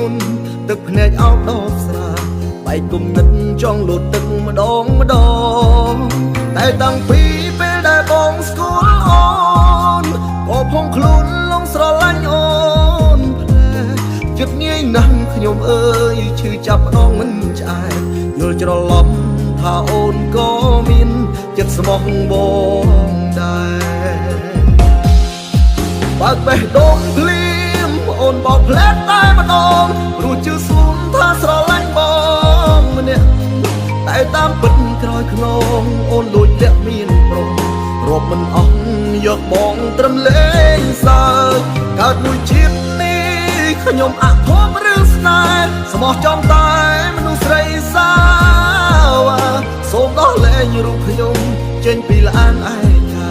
នទឹកភ្នែកអោបដបស្រាបែកគុំនិតចង់លូតទឹកម្ដងតែតាំងពីពេលដែលបងស្គាល់អូនក៏ផងខ្លួនលងស្រឡាញ់អូនផ្លែចិត្តងាយណាស់ខ្ញុំអើយឈឺចាប់ម្ដងមិនឆ្អែតយល់ច្រឡំថាអូនក៏មានចិត្តស្មោះបងដែរបើកបេះដូងភ្លាមអូនបោកផ្លែតែម្ដងព្រោះជឿស្លូនថាស្រឡាញ់បងម្នាក់តែតាមពិតក្រោយខ្នងអូនលួចលាក់មានប្រុសរាប់មិនអស់យកបងត្រឹមលេងសើចកើតមួយជាតិនេះខ្ញុំអធមរឿងស្នេហ៍ស្មោះចំតែមនុស្សស្រីសាវសូមដោះលែងរូបខ្ញុំចេញពីល្អាងឯកា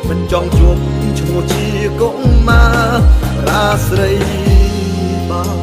មិនចង់ជួបឈ្មោះជាកុមារាស្រីបង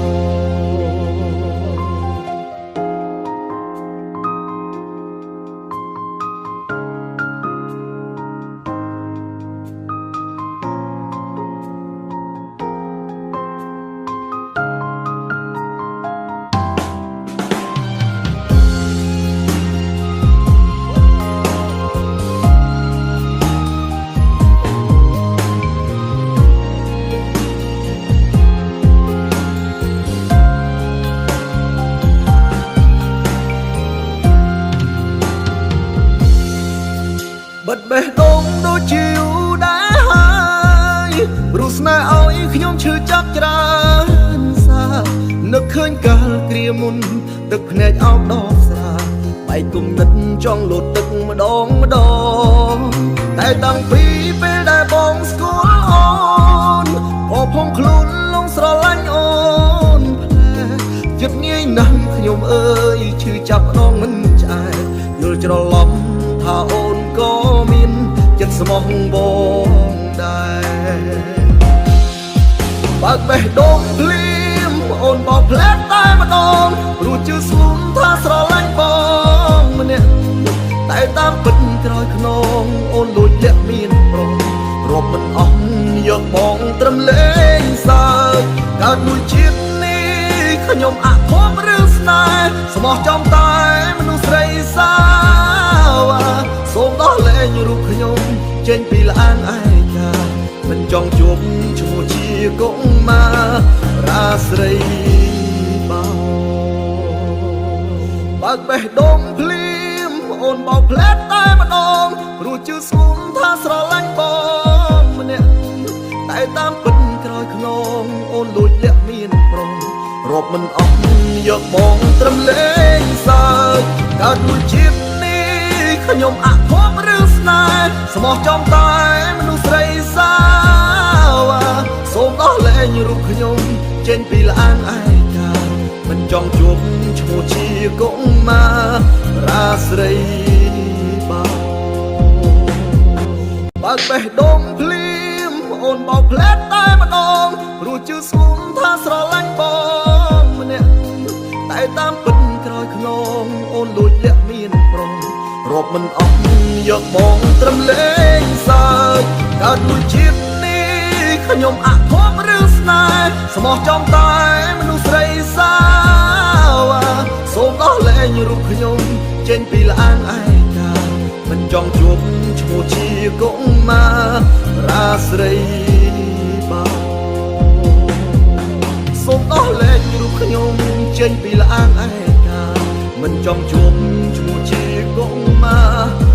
បិទបេះដូងដូចជាយូរដែរហើយព្រោះស្នេហ៍ឲ្យខ្ញុំឈឺចាប់ច្រើនសានឹកឃើញកាលគ្រាមុនទឹកភ្នែកអោបដបស្រាបែកគុំនិតចង់លូតទឹកម្ដងតែតាំងពីពេលដែលបងស្គាល់អូនក៏ផងខ្លួនលងស្រឡាញ់អូនផ្លែចិត្តងាយណាស់ខ្ញុំអើយឈឺចាប់ម្ដងមិនឆ្អែតយល់ច្រឡំថាអូនក៏មានចិត្តស្មោះបងដែរបើកបេះដូងភ្លាមអូនបោកផ្លែតែម្ដងព្រោះជឿស្លូនថាស្រឡាញ់បងម្នាក់តែតាមពិតក្រោយខ្នងអូនលួចលាក់មានប្រុសរាប់មិនអស់យកបងត្រឹមលេងសើចកើតមួយជាតិនេះខ្ញុំអធមរឿងស្នេហ៍ស្មោះចំតែមនុស្សស្រីសាវសូមដោះលែងរូបខ្ញុំចេញពីល្អាងឯកាមិនចង់ជួបឈ្មោះជាកុមារាស្រីបងបើកបេះដូងភ្លាមអូនបោកផ្លែតែម្ដងព្រោះជឿស្លូនថាស្រឡាញ់បងម្នាក់តែតាមពិតក្រោយខ្នងអូនលួចលាក់មានប្រុសរាប់មិនអស់យកបងត្រឹមលេងសើចកើតមួយជាតិខ្ញុំអធមរឿងស្នេហ៍ស្មោះចំតែមនុស្សស្រីសាវសូមដោះលែងរូបខ្ញុំចេញពីល្អាងឯកាមិនចង់ជួបឈ្មោះជាកុមារាស្រីបងបើកបេះដូងភ្លាមអូនបោកផ្លែតែម្ដងព្រោះជឿស្លូនថាស្រឡាញ់បងម្នាក់តែតាមពិតក្រោយខ្នងអូនលួចលាក់មានប្រុសរាប់មិនអស់យកបងត្រឹមលេងសើចកើតមួយជាតិនេះខ្ញុំអធមរឿងស្នេហ៍ស្មោះចំតែមនុស្សស្រីសាវសូមដោះលែងរូបខ្ញុំចេញពីល្អាងឯកាមិនចង់ជួបឈ្មោះជាកុមារាស្រីបងសូមដោះលែងរូបខ្ញុំចេញពីល្អាងឯកាមិនចង់ជួបឈ្មោះជាកុមា